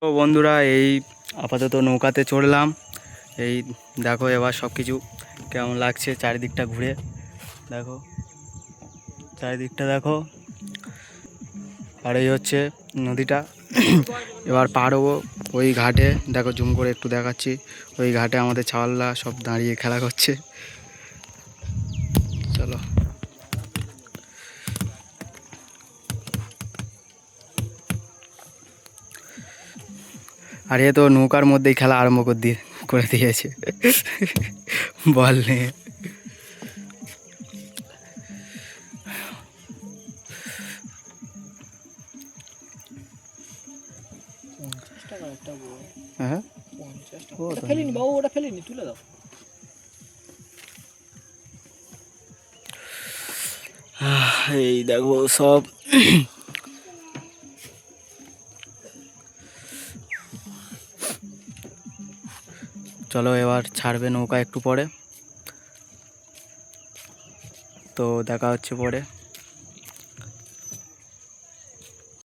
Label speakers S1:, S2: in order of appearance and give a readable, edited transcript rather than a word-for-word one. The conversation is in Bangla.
S1: তো বন্ধুরা এই আপাতত নৌকাতে চড়লাম। এই দেখো এবার সব কিছু কেমন লাগছে চারিদিকটা ঘুরে দেখো, চারিদিকটা দেখো। আর এই হচ্ছে নদীটা। এবার পার হবো ওই ঘাটে, দেখো জুম করে একটু দেখাচ্ছি। ওই ঘাটে আমাদের ছাওয়ালরা সব দাঁড়িয়ে খেলা করছে। চলো। আর এ তো নৌকার মধ্যেই খেলা আরম্ভ করে দিয়েছে বল নিয়ে। হ্যাঁ
S2: ফেলিনি বাবু, ওটা ফেলিনি, তুলে দাও।
S1: এই দেখো সব চলো এবার ছাড়বে নৌকা একটু পরে, তো দেখা হচ্ছে পরে।